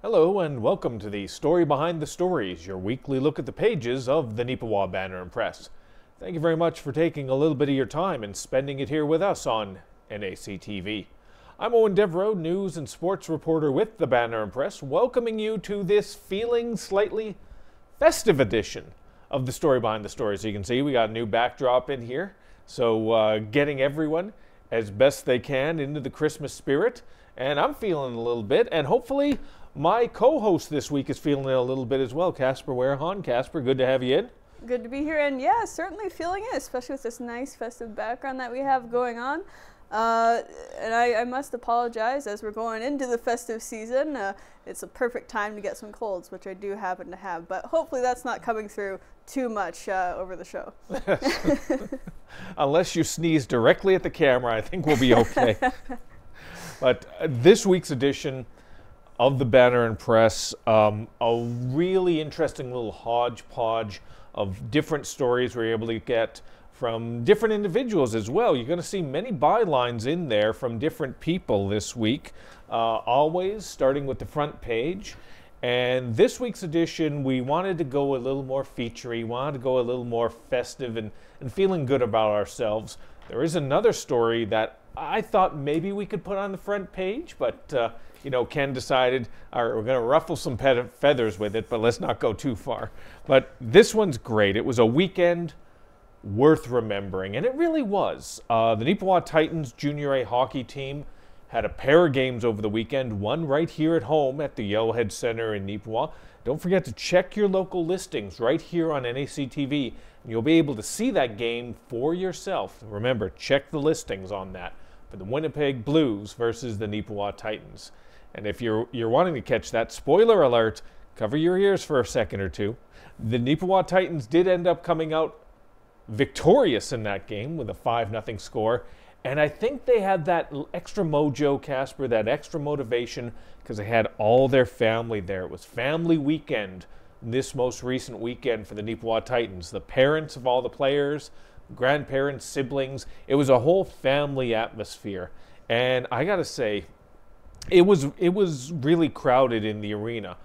Hello and welcome to the Story Behind the Stories, your weekly look at the pages of the Neepawa Banner Press. Thank you very much for taking a little bit of your time and spending it here with us on NACTV. I'm Eoin Devereux, news and sports reporter with the Banner Press, welcoming you to this feeling slightly festive edition of the Story Behind the Stories. You can see we got a new backdrop in here, so getting everyone as best they can into the Christmas spirit. And I'm feeling a little bit, and hopefully my co-host this week is feeling it a little bit as well, Casper Wehrhahn. Casper, good to have you in. Good to be here, and yeah, certainly feeling it, especially with this nice festive background that we have going on. And I must apologize, as we're going into the festive season, it's a perfect time to get some colds, which I do happen to have, but hopefully that's not coming through too much over the show. Unless you sneeze directly at the camera, I think we'll be okay. But this week's edition of the Banner and Press, a really interesting little hodgepodge of different stories we're able to get from different individuals as well. You're going to see many bylines in there from different people this week, always starting with the front page. And this week's edition, we wanted to go a little more featurey, wanted to go a little more festive and feeling good about ourselves. There is another story that I thought maybe we could put on the front page, but you know, Ken decided, all right, we're going to ruffle some feathers with it, but let's not go too far. But this one's great. It was a weekend worth remembering, and it really was. The Neepawa Titans Junior A hockey team had a pair of games over the weekend, one right here at home at the Yellowhead Center in Neepawa. Don't forget to check your local listings right here on NACTV, and you'll be able to see that game for yourself. Remember, check the listings on that for the Winnipeg Blues versus the Neepawa Titans. And if you're wanting to catch that, spoiler alert, cover your ears for a second or two. The Neepawa Titans did end up coming out victorious in that game with a 5-0 score. And I think they had that extra mojo, Casper, that extra motivation, because they had all their family there. It was family weekend this most recent weekend for the Neepawa Titans. The parents of all the players, grandparents, siblings. It was a whole family atmosphere. And I got to say, it was really crowded in the arena.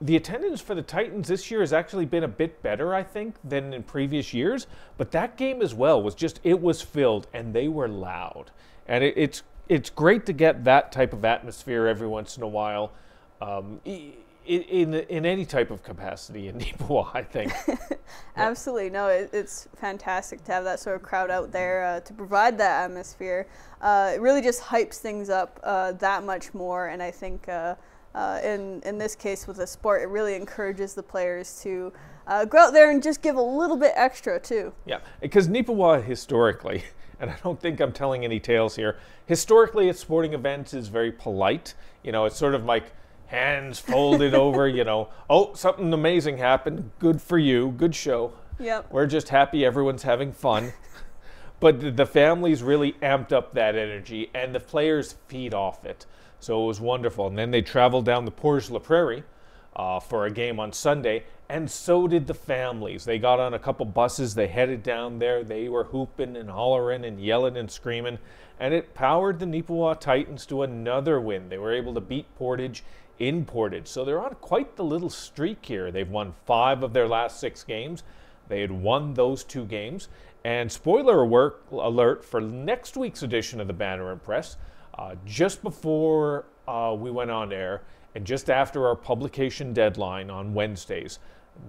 The attendance for the Titans this year has actually been a bit better, I think, than in previous years. But that game as well was just, it was filled, and they were loud. And it's great to get that type of atmosphere every once in a while in any type of capacity in Neepawa, I think. Absolutely. No, it's fantastic to have that sort of crowd out there to provide that atmosphere. It really just hypes things up that much more, and I think in this case with the sport, it really encourages the players to go out there and just give a little bit extra too. Yeah, because Neepawa historically, and I don't think I'm telling any tales here, historically at sporting events is very polite. You know, it's sort of like hands folded over, you know, oh, something amazing happened, good for you, good show. Yep. We're just happy everyone's having fun. But the families really amped up that energy, and the players feed off it. So it was wonderful. And then they traveled down the Portage La Prairie for a game on Sunday, and so did the families. They got on a couple buses, they headed down there, they were hooping and hollering and yelling and screaming, and it powered the Neepawa Titans to another win. They were able to beat Portage in Portage. So they're on quite the little streak here. They've won 5 of their last 6 games. They had won those 2 games. And spoiler alert for next week's edition of the Banner and Press, just before we went on air and just after our publication deadline on Wednesdays,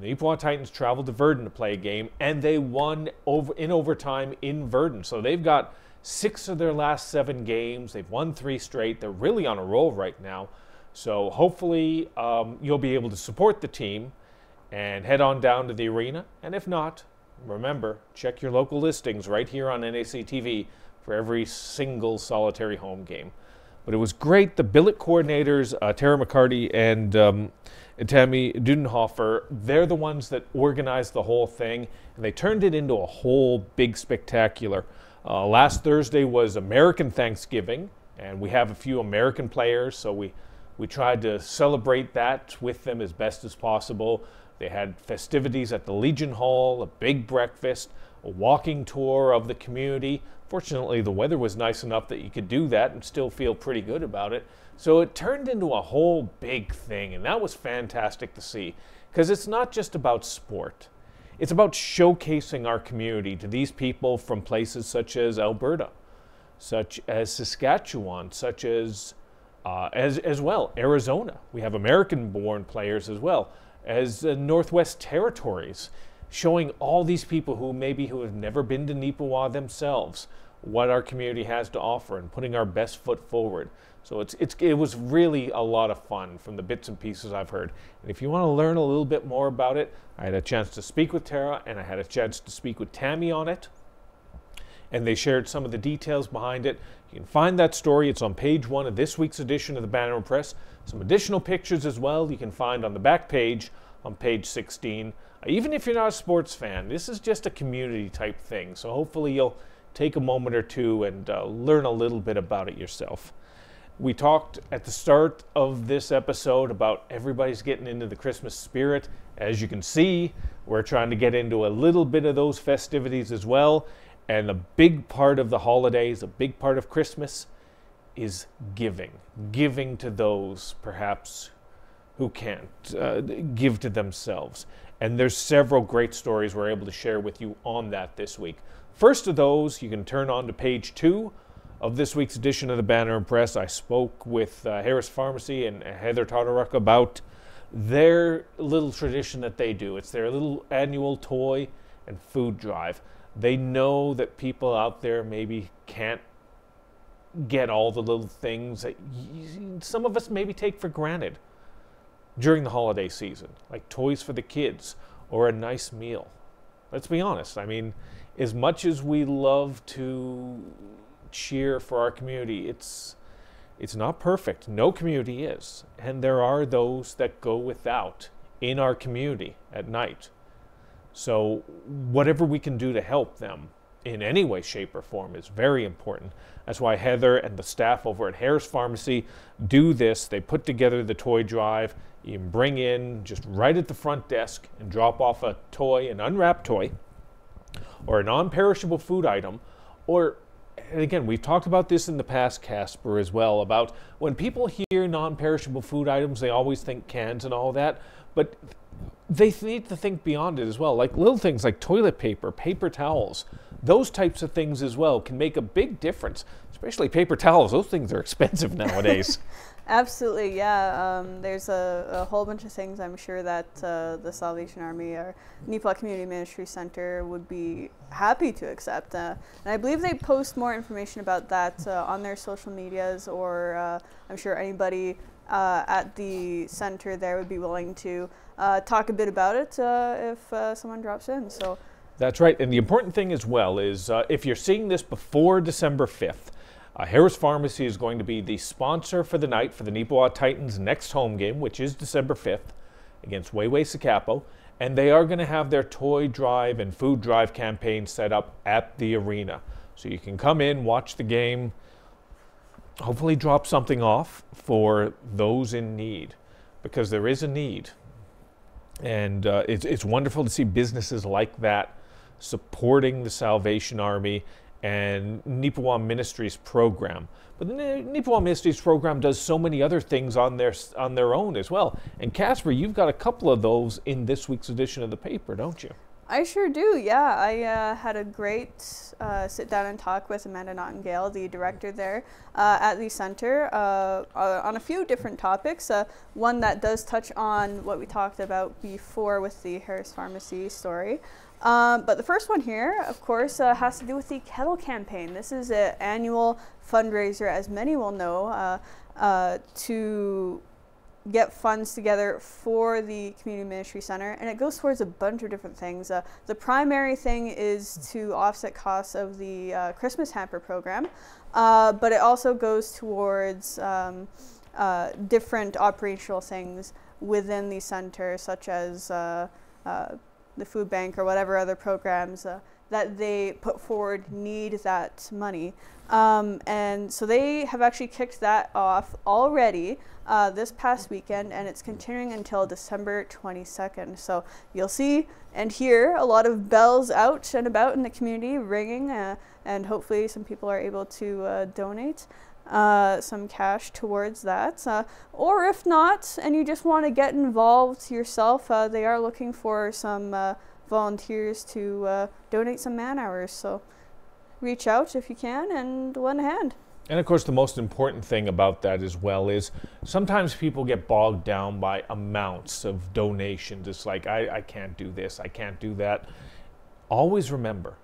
the Neepawa Titans traveled to Verdun to play a game, and they won in overtime in Verdun. So they've got 6 of their last 7 games. They've won 3 straight. They're really on a roll right now. So hopefully you'll be able to support the team and head on down to the arena. And if not, remember, check your local listings right here on NACTV for every single solitary home game. But it was great. The billet coordinators, Tara McCarty and Tammy Dudenhofer, they're the ones that organized the whole thing, and they turned it into a whole big spectacular. Last Thursday was American Thanksgiving, and we have a few American players, so we tried to celebrate that with them as best as possible. They had festivities at the Legion Hall, a big breakfast, a walking tour of the community. Fortunately, the weather was nice enough that you could do that and still feel pretty good about it. So it turned into a whole big thing, and that was fantastic to see, because it's not just about sport. It's about showcasing our community to these people from places such as Alberta, such as Saskatchewan, such as well Arizona. We have American-born players as well as Northwest Territories, showing all these people who have never been to Neepawa themselves what our community has to offer and putting our best foot forward. So it was really a lot of fun from the bits and pieces I've heard. And if you want to learn a little bit more about it, I had a chance to speak with Tara and I had a chance to speak with Tammy on it. And they shared some of the details behind it. You can find that story. It's on page 1 of this week's edition of the Banner Press. Some additional pictures as well you can find on the back page on page 16. Even if you're not a sports fan, this is just a community type thing. So hopefully you'll take a moment or two and learn a little bit about it yourself. We talked at the start of this episode about everybody's getting into the Christmas spirit. As you can see, we're trying to get into a little bit of those festivities as well. And a big part of the holidays, a big part of Christmas is giving. Giving to those, perhaps, who can't give to themselves. And there's several great stories we're able to share with you on that this week. First of those, you can turn on to page 2 of this week's edition of the Banner Press. I spoke with Harris Pharmacy and Heather Todoruk about their little tradition that they do. It's their little annual toy and food drive. They know that people out there maybe can't get all the little things that some of us maybe take for granted during the holiday season, like toys for the kids or a nice meal. Let's be honest. I mean, as much as we love to cheer for our community, it's not perfect. No community is. And there are those that go without in our community at night. So whatever we can do to help them in any way, shape, or form is very important. That's why Heather and the staff over at Harris Pharmacy do this. They put together the toy drive. You can bring in just right at the front desk and drop off a toy, an unwrapped toy, or a non-perishable food item. Or, and again, we've talked about this in the past, Casper, as well, about when people hear non-perishable food items, they always think cans and all that. But they need to think beyond it as well, like little things like toilet paper, paper towels. Those types of things as well can make a big difference, especially paper towels. Those things are expensive nowadays. Absolutely, yeah. There's a whole bunch of things I'm sure that the Salvation Army or Neepawa Community Ministry Center would be happy to accept. And I believe they post more information about that on their social medias, or I'm sure anybody at the center there would be willing to talk a bit about it if someone drops in. So that's right. And the important thing as well is if you're seeing this before December 5th, Harris Pharmacy is going to be the sponsor for the night for the Neepawa Titans' next home game, which is December 5th against Wehrhahn. And they are going to have their toy drive and food drive campaign set up at the arena. So you can come in, watch the game, hopefully drop something off for those in need, because there is a need. And it's wonderful to see businesses like that supporting the Salvation Army and Neepawa Ministries program. But the Neepawa Ministries program does so many other things on their own as well. And Casper, you've got a couple of those in this week's edition of the paper, don't you? I sure do, yeah. I had a great sit down and talk with Amanda Nightingale, the director there at the center, on a few different topics. One that does touch on what we talked about before with the Harris Pharmacy story. But the first one here, of course, has to do with the Kettle campaign. This is an annual fundraiser, as many will know, to get funds together for the Community Ministry Center, and it goes towards a bunch of different things. The primary thing is to offset costs of the Christmas hamper program, but it also goes towards different operational things within the center, such as the food bank or whatever other programs that they put forward need that money. And so they have actually kicked that off already this past weekend, and it's continuing until December 22nd. So you'll see and hear a lot of bells out and about in the community ringing, and hopefully some people are able to donate some cash towards that. Or if not, and you just want to get involved yourself, they are looking for some volunteers to donate some man hours. So reach out if you can and lend a hand. And of course, the most important thing about that as well is sometimes people get bogged down by amounts of donations. It's like, I can't do this, I can't do that. Always remember,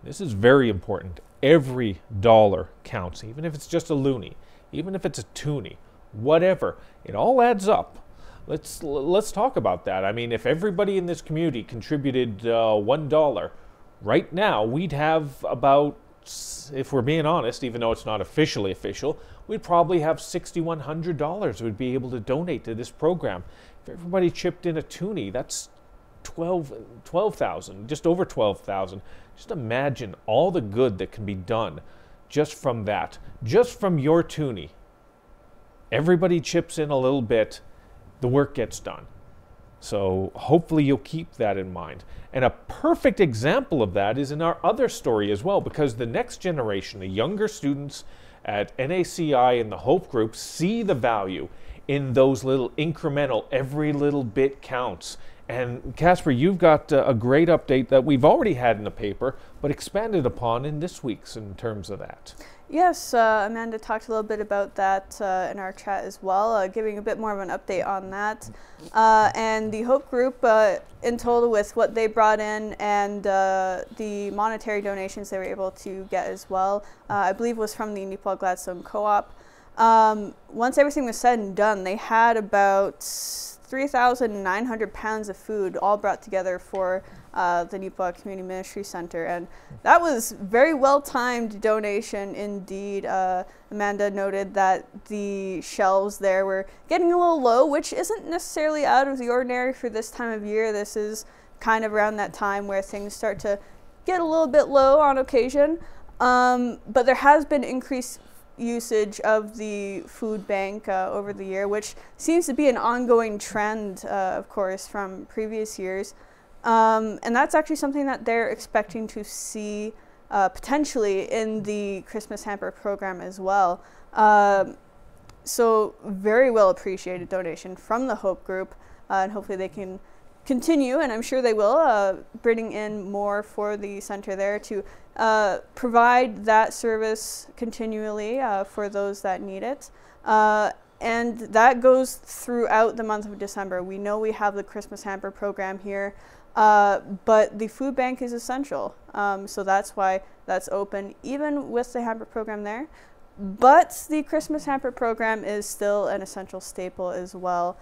this is very important. Every dollar counts, even if it's just a loonie, even if it's a toonie, whatever. It all adds up. Let's talk about that. I mean, if everybody in this community contributed $1, right now we'd have about, if we're being honest, even though it's not officially official, we'd probably have $6,100 we'd be able to donate to this program. If everybody chipped in a toonie, that's 12,000, just over 12,000. Just imagine all the good that can be done just from that, just from your toonie. Everybody chips in a little bit, the work gets done. So hopefully you'll keep that in mind. And a perfect example of that is in our other story as well, because the next generation, the younger students at NACI and the Hope Group, see the value in those little incremental, every little bit counts. And Casper, you've got a great update that we've already had in the paper, but expanded upon in this week's in terms of that. Yes, Amanda talked a little bit about that in our chat as well, giving a bit more of an update on that. And the Hope Group, in total with what they brought in and the monetary donations they were able to get as well, I believe was from the Neepawa Gladstone Co-op. Once everything was said and done, they had about 3,900 pounds of food all brought together for the Neepawa Community Ministry Center, and that was very well-timed donation indeed. Amanda noted that the shelves there were getting a little low, which isn't necessarily out of the ordinary for this time of year. This is kind of around that time where things start to get a little bit low on occasion, but there has been increased usage of the food bank over the year, which seems to be an ongoing trend, of course, from previous years. And that's actually something that they're expecting to see potentially in the Christmas hamper program as well. So very well appreciated donation from the Hope Group, and hopefully they can continue, and I'm sure they will, bringing in more for the center there to provide that service continually for those that need it. And that goes throughout the month of December. We know we have the Christmas hamper program here, but the food bank is essential. So that's why that's open, even with the hamper program there. But the Christmas hamper program is still an essential staple as well.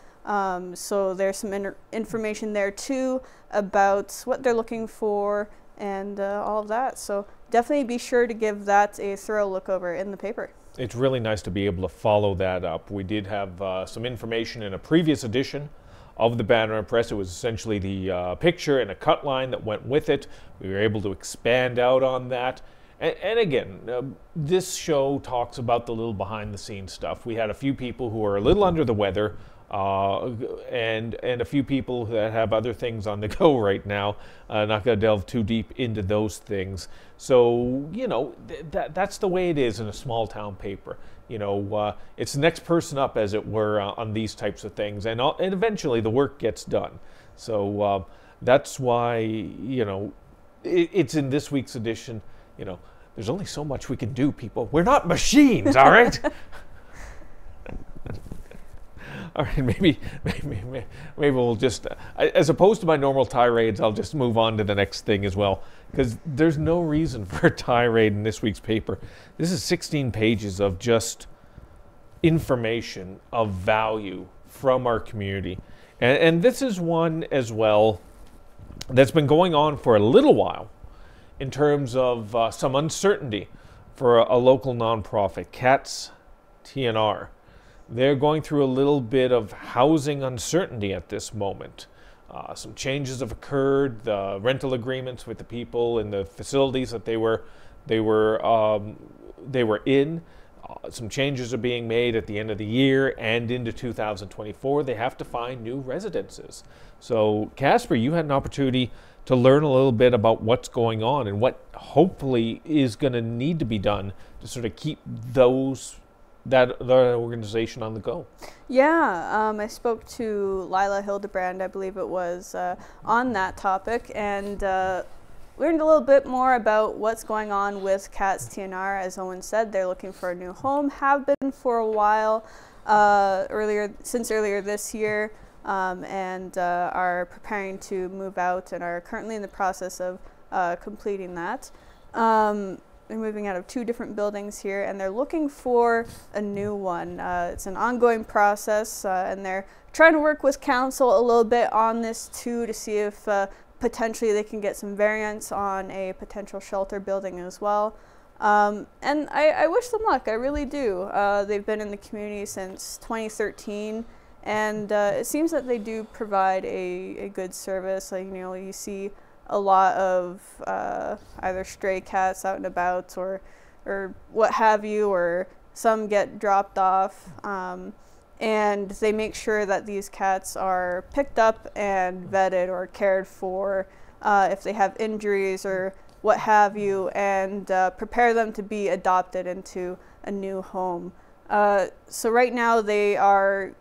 So there's some information there too about what they're looking for and all of that. So definitely be sure to give that a thorough look over in the paper. It's really nice to be able to follow that up. We did have some information in a previous edition of the Banner Press. It was essentially the picture and a cut line that went with it. We were able to expand out on that. And again, this show talks about the little behind the scenes stuff. We had a few people who are a little under the weather, and a few people that have other things on the go right now. Not going to delve too deep into those things. So, you know, that's the way it is in a small town paper. You know, it's the next person up, as it were, on these types of things. And eventually the work gets done. So that's why, you know, it's in this week's edition. You know, there's only so much we can do, people. We're not machines, all right? All right, maybe we'll just, as opposed to my normal tirades, I'll just move on to the next thing as well, because there's no reason for a tirade in this week's paper. This is 16 pages of just information of value from our community. And this is one as well that's been going on for a little while in terms of some uncertainty for a local nonprofit, CATS TNR. They're going through a little bit of housing uncertainty at this moment. Some changes have occurred. The rental agreements with the people in the facilities that they were in. Some changes are being made at the end of the year and into 2024. They have to find new residences. So, Casper, you had an opportunity to learn a little bit about what's going on and what hopefully is going to need to be done to sort of keep that organization on the go. Yeah, I spoke to Lila Hildebrand, I believe it was, on that topic, and learned a little bit more about what's going on with Cats TNR. As Eoin said, they're looking for a new home, have been for a while, since earlier this year, and are preparing to move out and are currently in the process of completing that. They're moving out of 2 different buildings here, and they're looking for a new one. It's an ongoing process, and they're trying to work with council a little bit on this too, to see if potentially they can get some variance on a potential shelter building as well. And I wish them luck, I really do. They've been in the community since 2013, and it seems that they do provide a good service. Like, you know, you see a lot of either stray cats out and about or what have you, or some get dropped off, and they make sure that these cats are picked up and vetted or cared for if they have injuries or what have you, and prepare them to be adopted into a new home. So right now they are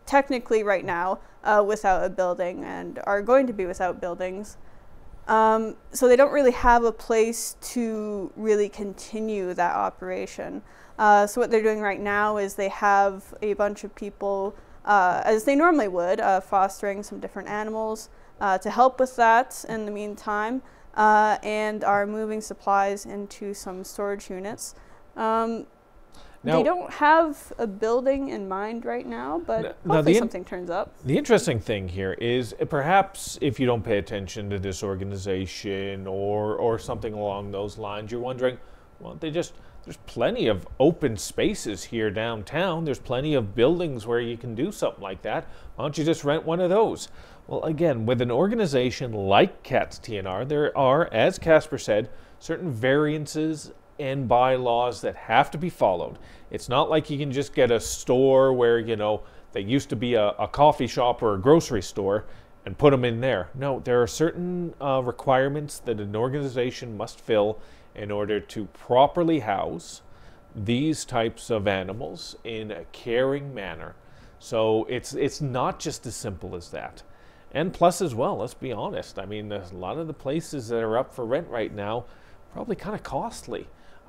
technically without a building and are going to be without buildings. So they don't really have a place to really continue that operation. So what they're doing right now is they have a bunch of people, as they normally would, fostering some different animals to help with that in the meantime, and are moving supplies into some storage units. Now, they don't have a building in mind right now, but hopefully something turns up. The interesting thing here is perhaps if you don't pay attention to this organization or something along those lines, you're wondering, well, there's plenty of open spaces here downtown. There's plenty of buildings where you can do something like that. Why don't you just rent one of those? Well, again, with an organization like Cats TNR, there are, as Casper said, certain variances and bylaws that have to be followed. It's not like you can just get a store where, you know, they used to be a coffee shop or a grocery store and put them in there. No, there are certain requirements that an organization must fill in order to properly house these types of animals in a caring manner. So it's not just as simple as that. And plus as well, let's be honest, I mean, a lot of the places that are up for rent right now probably kind of costly.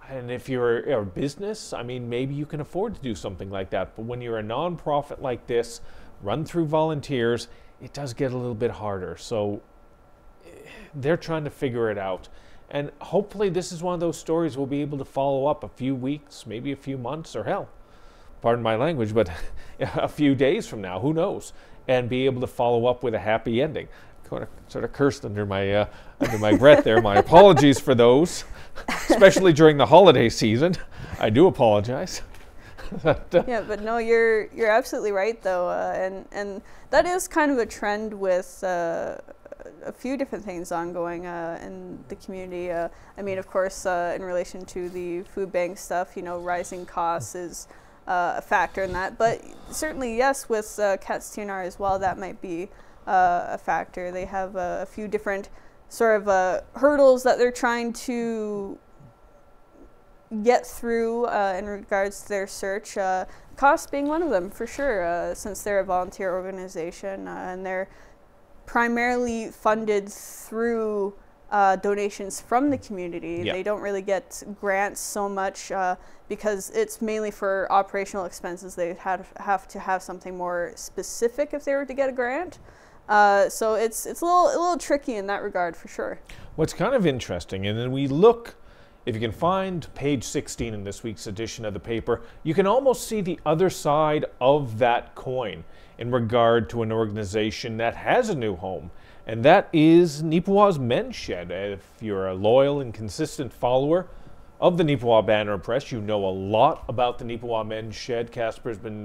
And if you're a business, I mean, maybe you can afford to do something like that. But when you're a nonprofit like this, run through volunteers, it does get a little bit harder. So they're trying to figure it out. And hopefully this is one of those stories we'll be able to follow up a few weeks, maybe a few months, or hell, pardon my language, but a few days from now, who knows, and be able to follow up with a happy ending. Sort of cursed under my breath there. My apologies for those, especially during the holiday season. I do apologize. Yeah, but no, you're absolutely right though, and that is kind of a trend with a few different things ongoing in the community. I mean, of course, in relation to the food bank stuff, you know, rising costs is a factor in that. But certainly, yes, with Cats TNR as well, that might be a factor. They have a few different sort of hurdles that they're trying to get through in regards to their search. Cost being one of them, for sure, since they're a volunteer organization and they're primarily funded through donations from the community. Yeah. They don't really get grants so much because it's mainly for operational expenses. They have to have something more specific if they were to get a grant. So it's a little tricky in that regard, for sure. What's kind of interesting, and then we look, if you can find page 16 in this week's edition of the paper, you can almost see the other side of that coin in regard to an organization that has a new home, and that is Neepawa's Men's Shed. If you're a loyal and consistent follower of the Neepawa Banner Press, you know a lot about the Neepawa Men's Shed. Casper's been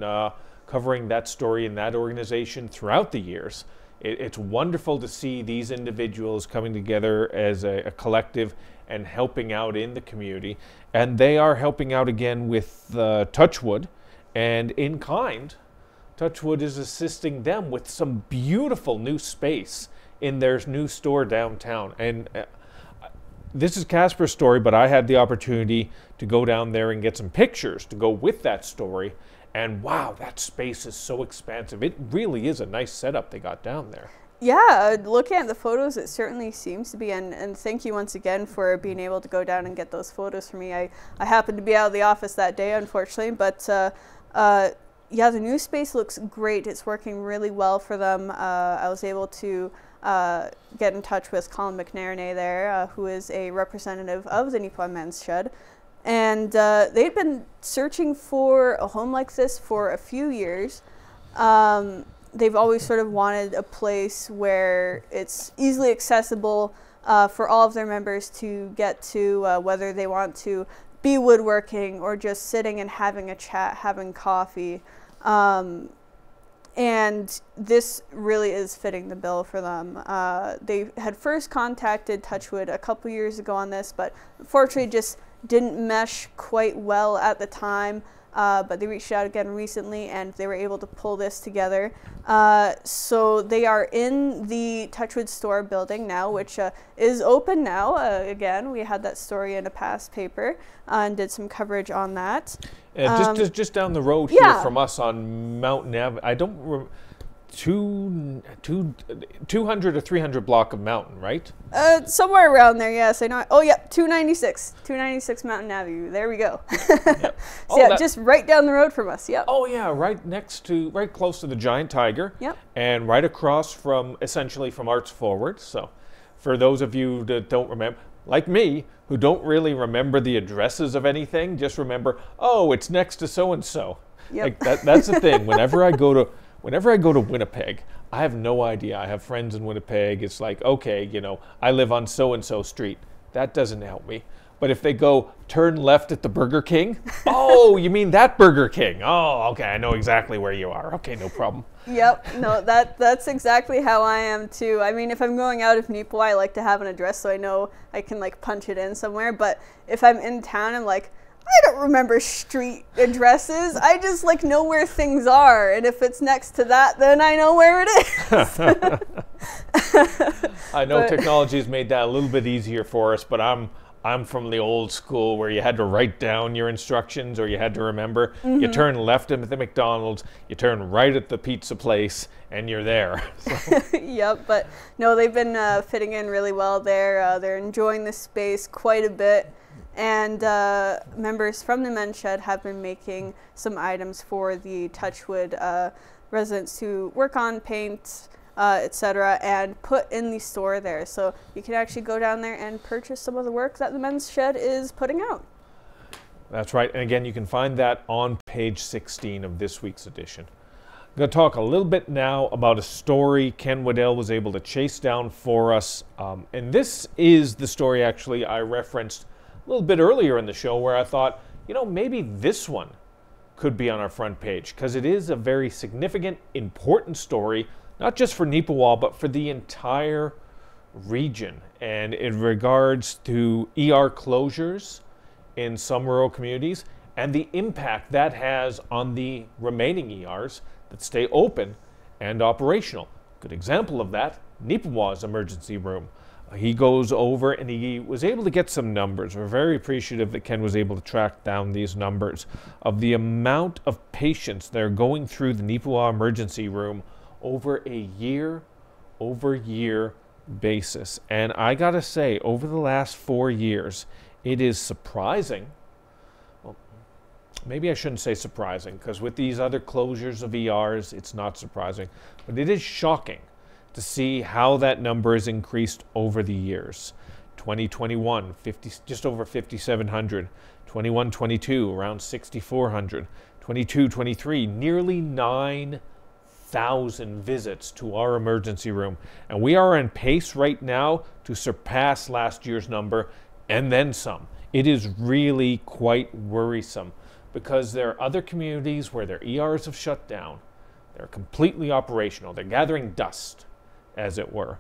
covering that story and that organization throughout the years. It's wonderful to see these individuals coming together as a collective and helping out in the community. And they are helping out again with Touchwood, and in kind, Touchwood is assisting them with some beautiful new space in their new store downtown. And this is Casper's story, but I had the opportunity to go down there and get some pictures to go with that story. And wow, that space is so expansive. It really is a nice setup they got down there. Yeah, looking at the photos, it certainly seems to be. And thank you once again for being able to go down and get those photos for me. I happened to be out of the office that day, unfortunately, but yeah, the new space looks great. It's working really well for them. I was able to get in touch with Colin McNerney there, who is a representative of the Neepawa Men's Shed. And they'd been searching for a home like this for a few years. They've always sort of wanted a place where it's easily accessible for all of their members to get to, whether they want to be woodworking or just sitting and having a chat, having coffee. And this really is fitting the bill for them. They had first contacted Touchwood a couple years ago on this, but unfortunately just didn't mesh quite well at the time. But they reached out again recently, and they were able to pull this together. So they are in the Touchwood store building now, which is open now. Again, we had that story in a past paper and did some coverage on that. Just down the road here from us on Mountain Avenue. I don't remember. 200 or 300 block of Mountain, right? Somewhere around there, yes. I know. Oh, yeah, 296 Mountain Avenue. There we go. Yep. So yeah, just right down the road from us. Yep. Oh yeah, right close to the Giant Tiger. Yep. And right across from, essentially from Arts Forward. So, for those of you that don't remember, like me, who don't really remember the addresses of anything, just remember, oh, it's next to so and so. Yep. Like that's the thing. Whenever I go to Winnipeg, I have no idea. I have friends in Winnipeg. It's like, okay, you know, I live on so-and-so street. That doesn't help me. But if they go, turn left at the Burger King, oh, you mean that Burger King? Oh, okay, I know exactly where you are. Okay, no problem. Yep, no, that's exactly how I am too. I mean, if I'm going out of Neepawa, I like to have an address so I know I can like punch it in somewhere. But if I'm in town, I'm like, I don't remember street addresses. I just like know where things are, and if it's next to that, then I know where it is. I know technology has made that a little bit easier for us, but I'm from the old school where you had to write down your instructions or you had to remember. Mm-hmm. You turn left at the McDonald's, you turn right at the pizza place, and you're there. So. Yep, but no, they've been fitting in really well there. They're enjoying the space quite a bit. And members from the Men's Shed have been making some items for the Touchwood residents to work on, paint, etc., and put in the store there. So you can actually go down there and purchase some of the work that the Men's Shed is putting out. That's right. And again, you can find that on page 16 of this week's edition. I'm going to talk a little bit now about a story Ken Waddell was able to chase down for us. And this is the story actually I referenced a little bit earlier in the show, where I thought, you know, maybe this one could be on our front page, because it is a very significant, important story, not just for Neepawa, but for the entire region. And in regards to ER closures in some rural communities and the impact that has on the remaining ERs that stay open and operational. Good example of that, Neepawa's emergency room. He goes over and he was able to get some numbers. We're very appreciative that Ken was able to track down these numbers of the amount of patients that are going through the Neepawa emergency room over a year-over-year basis. And I gotta say, over the last 4 years, it is surprising. Well, maybe I shouldn't say surprising, because with these other closures of ERs, it's not surprising. But it is shocking to see how that number has increased over the years. 2021, just over 5,700. 21-22, around 6,400. 22-23, nearly 9,000 visits to our emergency room. And we are on pace right now to surpass last year's number and then some. It is really quite worrisome, because there are other communities where their ERs have shut down. They're completely operational. They're gathering dust. as it were.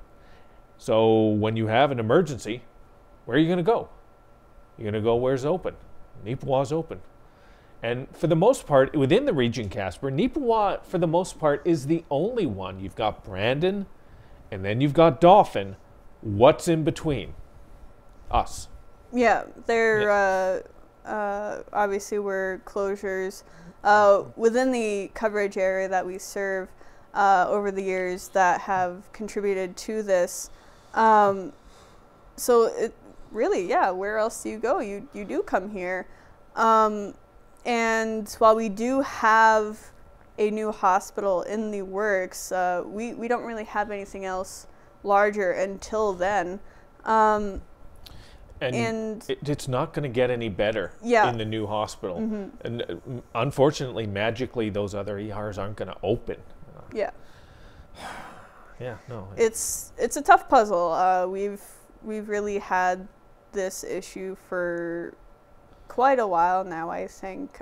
So when you have an emergency, where are you going to go? You're going to go where's open. Neepawa's open. And for the most part, within the region, Casper, Neepawa, for the most part, is the only one. You've got Brandon, and then you've got Dauphin. What's in between? Us. Yeah, there obviously were closures within the coverage area that we serve over the years that have contributed to this. So it really, yeah, where else do you go? You do come here. And while we do have a new hospital in the works, we don't really have anything else larger until then. And it's not going to get any better in the new hospital. And unfortunately, magically, those other ERs aren't going to open. Yeah. Yeah, no. It's a tough puzzle. We've really had this issue for quite a while now, I think,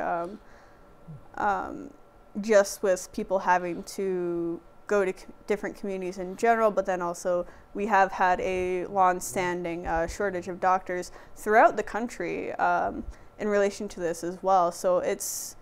just with people having to go to different communities in general, but then also we have had a long-standing shortage of doctors throughout the country in relation to this as well. So it's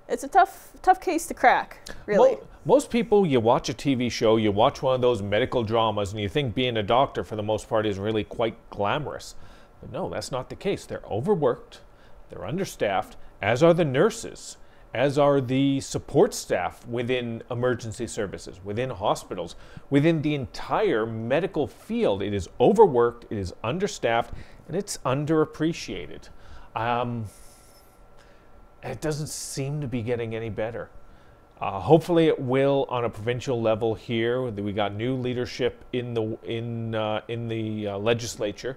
a tough case to crack, really. Most people, you watch a TV show, you watch one of those medical dramas, and you think being a doctor for the most part is really quite glamorous. But no, that's not the case. They're overworked, they're understaffed, as are the nurses, as are the support staff within emergency services, within hospitals, within the entire medical field. It is overworked, it is understaffed, and it's underappreciated. It doesn't seem to be getting any better. Hopefully it will on a provincial level here. We got new leadership in the legislature.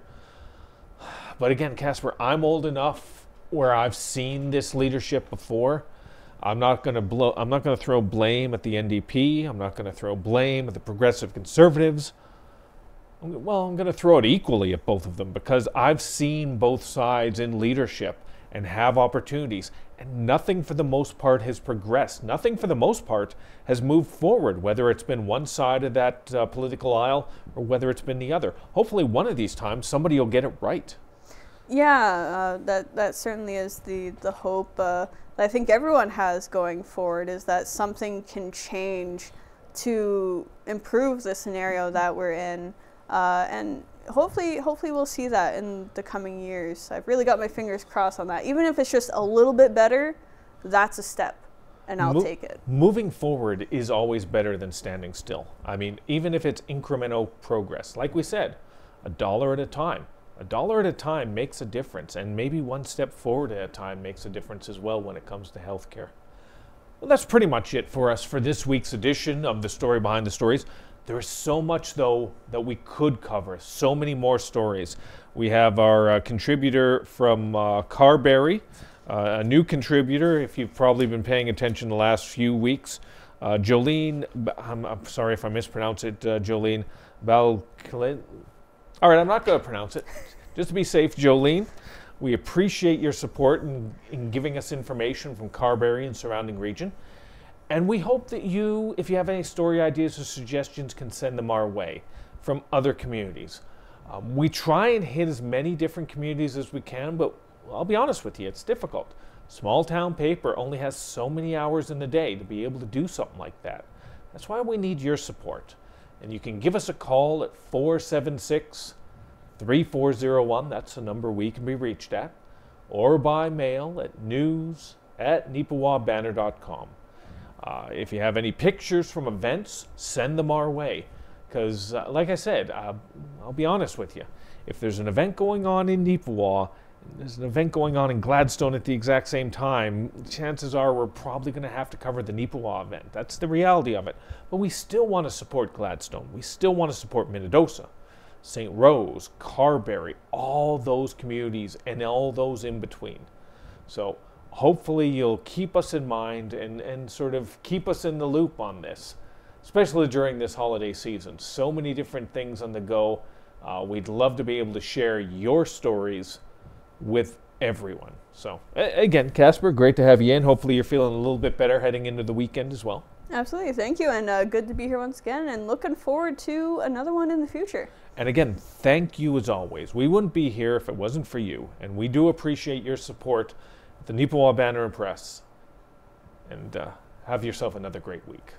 But again, Casper, I'm old enough where I've seen this leadership before. I'm not going to throw blame at the NDP. I'm not going to throw blame at the Progressive Conservatives. Well, I'm going to throw it equally at both of them because I've seen both sides in leadership and have opportunities, and nothing for the most part has progressed. Nothing for the most part has moved forward, whether it's been one side of that political aisle or whether it's been the other. Hopefully one of these times somebody will get it right. Yeah, that certainly is the hope that I think everyone has going forward, is that something can change to improve the scenario that we're in, and hopefully we'll see that in the coming years. I've really got my fingers crossed on that. Even if it's just a little bit better, that's a step, and I'll take it. Moving forward is always better than standing still. I mean, even if it's incremental progress. Like we said, $1 at a time. $1 at a time makes a difference, and maybe one step forward at a time makes a difference as well when it comes to healthcare. Well, that's pretty much it for us for this week's edition of The Story Behind the Stories. There is so much, though, that we could cover, so many more stories. We have our contributor from Carberry, a new contributor, if you've probably been paying attention the last few weeks. Jolene, I'm sorry if I mispronounce it, Jolene Balclin. All right, I'm not going to pronounce it. Just to be safe, Jolene, we appreciate your support in giving us information from Carberry and surrounding region. And we hope that you, if you have any story ideas or suggestions, can send them our way from other communities. We try and hit as many different communities as we can, but I'll be honest with you, it's difficult. Small town paper only has so many hours in the day to be able to do something like that. That's why we need your support. And you can give us a call at 476-3401. That's the number we can be reached at. Or by mail at news@neepawabanner.com. If you have any pictures from events, send them our way. Because, like I said, I'll be honest with you. If there's an event going on in Neepawa, there's an event going on in Gladstone at the exact same time, chances are we're probably going to have to cover the Neepawa event. That's the reality of it. But we still want to support Gladstone. We still want to support Minnedosa, St. Rose, Carberry, all those communities and all those in between. So hopefully you'll keep us in mind and sort of keep us in the loop on this, especially during this holiday season. So many different things on the go. We'd love to be able to share your stories with everyone. So again, Casper, great to have you in. Hopefully you're feeling a little bit better heading into the weekend as well. Absolutely. Thank you. And good to be here once again, and looking forward to another one in the future. And again, thank you as always. We wouldn't be here if it wasn't for you. And we do appreciate your support at the Neepawa Banner Press. And have yourself another great week.